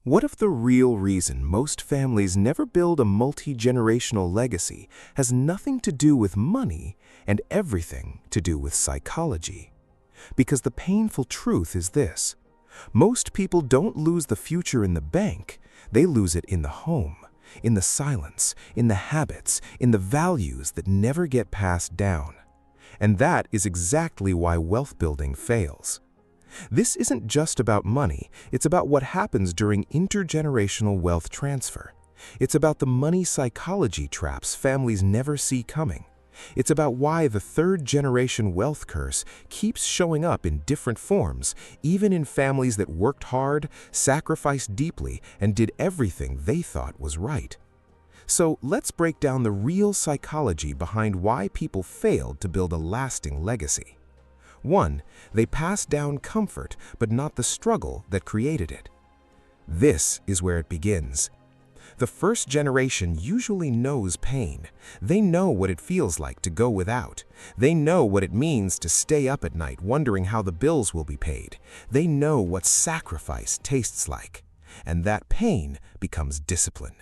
What if the real reason most families never build a multi-generational legacy has nothing to do with money and everything to do with psychology? Because the painful truth is this: most people don't lose the future in the bank, they lose it in the home, in the silence, in the habits, in the values that never get passed down. And that is exactly why wealth building fails. This isn't just about money, it's about what happens during intergenerational wealth transfer. It's about the money psychology traps families never see coming. It's about why the third-generation wealth curse keeps showing up in different forms, even in families that worked hard, sacrificed deeply, and did everything they thought was right. So let's break down the real psychology behind why people failed to build a lasting legacy. 1. They passed down comfort, but not the struggle that created it. This is where it begins. The first generation usually knows pain. They know what it feels like to go without. They know what it means to stay up at night wondering how the bills will be paid. They know what sacrifice tastes like. And that pain becomes discipline.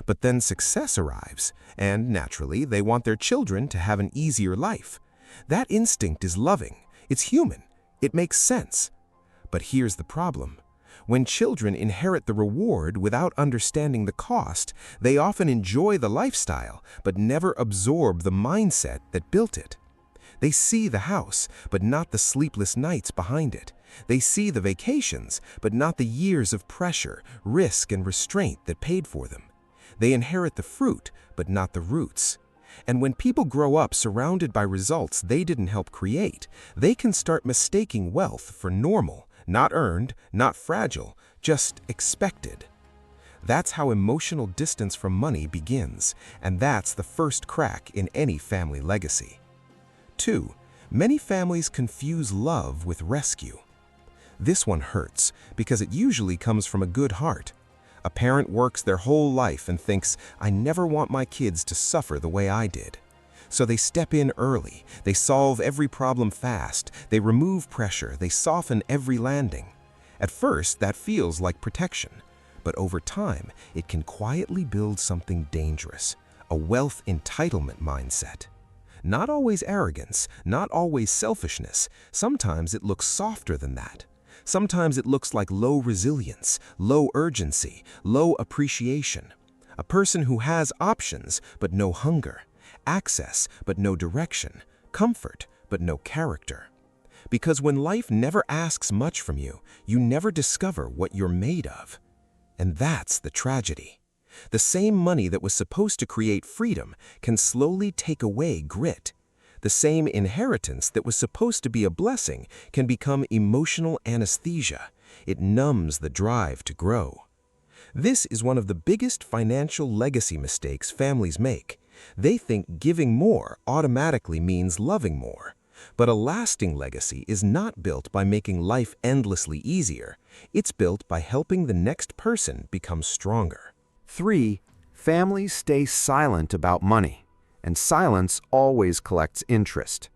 But then success arrives, and naturally, they want their children to have an easier life. That instinct is loving. It's human. It makes sense. But here's the problem. When children inherit the reward without understanding the cost, they often enjoy the lifestyle, but never absorb the mindset that built it. They see the house, but not the sleepless nights behind it. They see the vacations, but not the years of pressure, risk, and restraint that paid for them. They inherit the fruit, but not the roots. And when people grow up surrounded by results they didn't help create, they can start mistaking wealth for normal, not earned, not fragile, just expected. That's how emotional distance from money begins, and that's the first crack in any family legacy. 2. Many families confuse love with rescue. This one hurts because it usually comes from a good heart. A parent works their whole life and thinks, "I never want my kids to suffer the way I did." So they step in early, they solve every problem fast, they remove pressure, they soften every landing. At first, that feels like protection, but over time, it can quietly build something dangerous, a wealth entitlement mindset. Not always arrogance, not always selfishness, sometimes it looks softer than that. Sometimes it looks like low resilience, low urgency, low appreciation. A person who has options but no hunger, access but no direction, comfort but no character. Because when life never asks much from you, you never discover what you're made of. And that's the tragedy. The same money that was supposed to create freedom can slowly take away grit. The same inheritance that was supposed to be a blessing can become emotional anesthesia. It numbs the drive to grow. This is one of the biggest financial legacy mistakes families make. They think giving more automatically means loving more. But a lasting legacy is not built by making life endlessly easier. It's built by helping the next person become stronger. 3. Families stay silent about money. And silence always collects interest.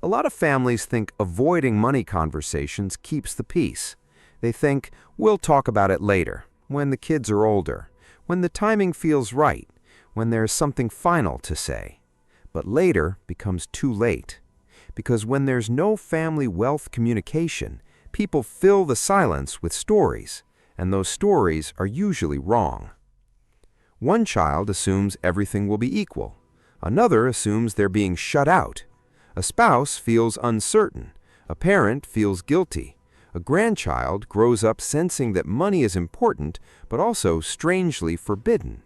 A lot of families think avoiding money conversations keeps the peace. They think, we'll talk about it later, when the kids are older, when the timing feels right, when there's something final to say. But later becomes too late. Because when there's no family wealth communication, people fill the silence with stories, and those stories are usually wrong. One child assumes everything will be equal. Another assumes they're being shut out. A spouse feels uncertain. A parent feels guilty. A grandchild grows up sensing that money is important, but also strangely forbidden.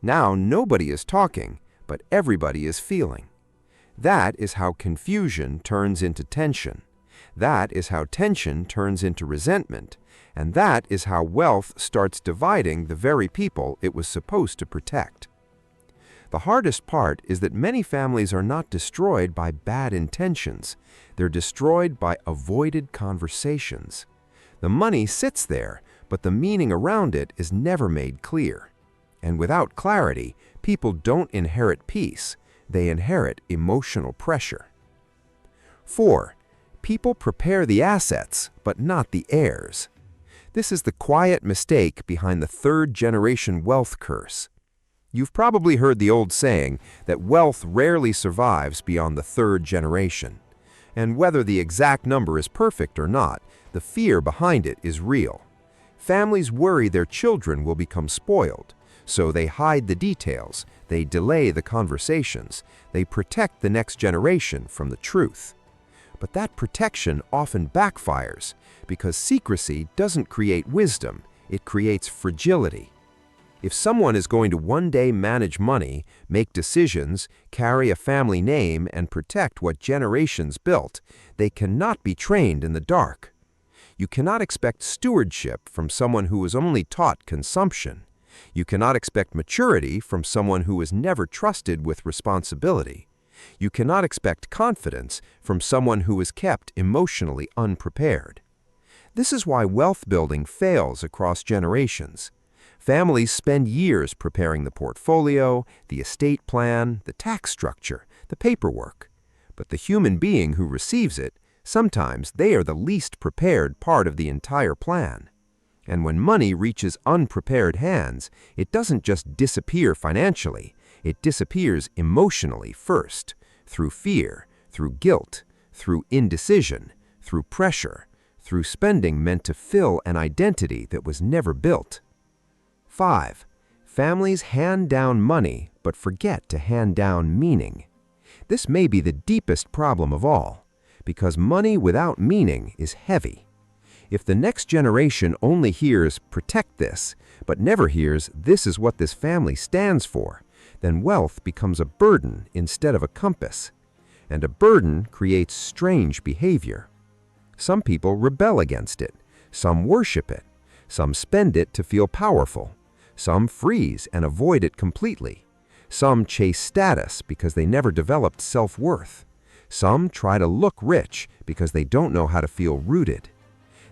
Now nobody is talking, but everybody is feeling. That is how confusion turns into tension. That is how tension turns into resentment. And that is how wealth starts dividing the very people it was supposed to protect. The hardest part is that many families are not destroyed by bad intentions. They're destroyed by avoided conversations. The money sits there, but the meaning around it is never made clear. And without clarity, people don't inherit peace. They inherit emotional pressure. 4. People prepare the assets, but not the heirs. This is the quiet mistake behind the third-generation wealth curse. You've probably heard the old saying that wealth rarely survives beyond the third generation. And whether the exact number is perfect or not, the fear behind it is real. Families worry their children will become spoiled, so they hide the details, they delay the conversations, they protect the next generation from the truth. But that protection often backfires because secrecy doesn't create wisdom, it creates fragility. If someone is going to one day manage money, make decisions, carry a family name, and protect what generations built, they cannot be trained in the dark. You cannot expect stewardship from someone who was only taught consumption. You cannot expect maturity from someone who was never trusted with responsibility. You cannot expect confidence from someone who was kept emotionally unprepared. This is why wealth building fails across generations. Families spend years preparing the portfolio, the estate plan, the tax structure, the paperwork. But the human being who receives it, sometimes they are the least prepared part of the entire plan. And when money reaches unprepared hands, it doesn't just disappear financially, it disappears emotionally first, through fear, through guilt, through indecision, through pressure, through spending meant to fill an identity that was never built. 5. Families hand down money but forget to hand down meaning. This may be the deepest problem of all, because money without meaning is heavy. If the next generation only hears "protect this," but never hears "this is what this family stands for," then wealth becomes a burden instead of a compass. And a burden creates strange behavior. Some people rebel against it, some worship it, some spend it to feel powerful. Some freeze and avoid it completely. Some chase status because they never developed self-worth. Some try to look rich because they don't know how to feel rooted.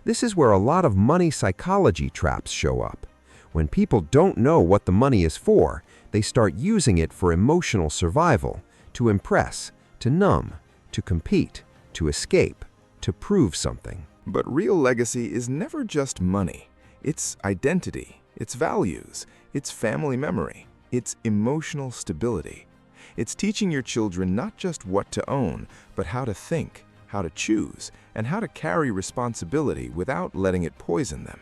This is where a lot of money psychology traps show up. When people don't know what the money is for, they start using it for emotional survival, to impress, to numb, to compete, to escape, to prove something. But real legacy is never just money. It's identity. It's values, it's family memory, it's emotional stability. It's teaching your children not just what to own, but how to think, how to choose, and how to carry responsibility without letting it poison them.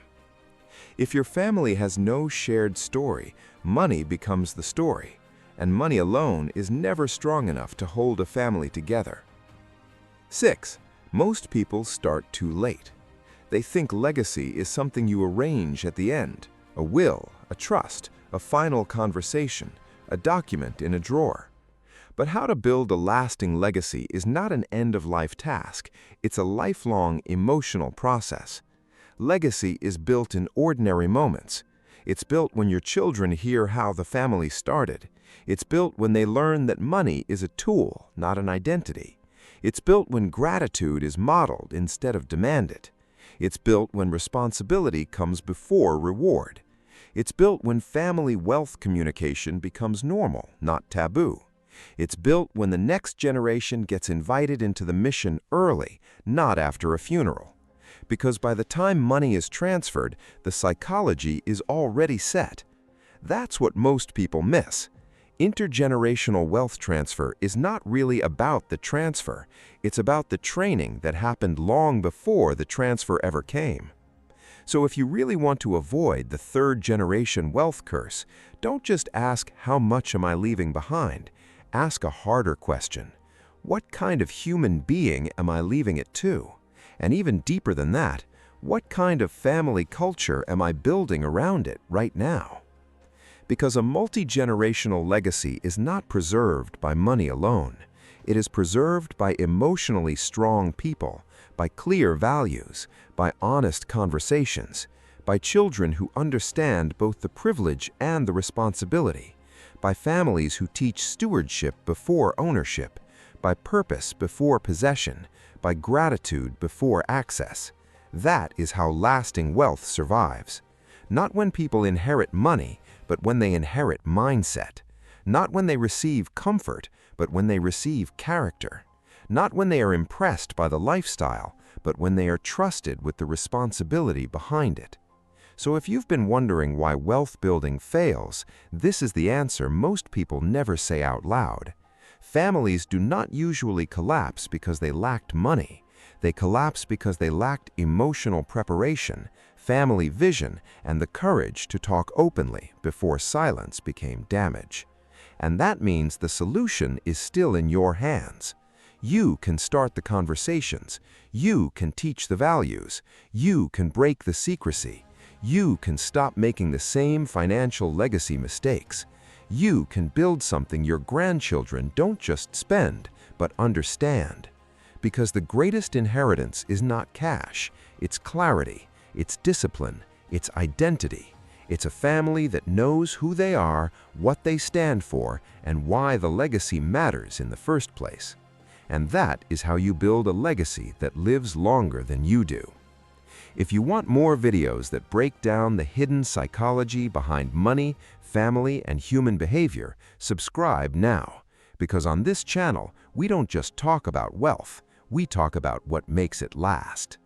If your family has no shared story, money becomes the story, and money alone is never strong enough to hold a family together. 6. Most people start too late. They think legacy is something you arrange at the end. A will, a trust, a final conversation, a document in a drawer. But how to build a lasting legacy is not an end-of-life task, it's a lifelong emotional process. Legacy is built in ordinary moments. It's built when your children hear how the family started. It's built when they learn that money is a tool, not an identity. It's built when gratitude is modeled instead of demanded. It's built when responsibility comes before reward. It's built when family wealth communication becomes normal, not taboo. It's built when the next generation gets invited into the mission early, not after a funeral. Because by the time money is transferred, the psychology is already set. That's what most people miss. Intergenerational wealth transfer is not really about the transfer. It's about the training that happened long before the transfer ever came. So if you really want to avoid the third-generation wealth curse, don't just ask, "How much am I leaving behind?" Ask a harder question. What kind of human being am I leaving it to? And even deeper than that, what kind of family culture am I building around it right now? Because a multi-generational legacy is not preserved by money alone. It is preserved by emotionally strong people, by clear values, by honest conversations, by children who understand both the privilege and the responsibility, by families who teach stewardship before ownership, by purpose before possession, by gratitude before access. That is how lasting wealth survives. Not when people inherit money, but when they inherit mindset. Not when they receive comfort, but when they receive character. Not when they are impressed by the lifestyle, but when they are trusted with the responsibility behind it. So if you've been wondering why wealth building fails, this is the answer most people never say out loud. Families do not usually collapse because they lacked money. They collapse because they lacked emotional preparation, family vision, and the courage to talk openly before silence became damage. And that means the solution is still in your hands. You can start the conversations. You can teach the values. You can break the secrecy. You can stop making the same financial legacy mistakes. You can build something your grandchildren don't just spend, but understand. Because the greatest inheritance is not cash, it's clarity, it's discipline, it's identity. It's a family that knows who they are, what they stand for, and why the legacy matters in the first place. And that is how you build a legacy that lives longer than you do. If you want more videos that break down the hidden psychology behind money, family, and human behavior, subscribe now. Because on this channel, we don't just talk about wealth, we talk about what makes it last.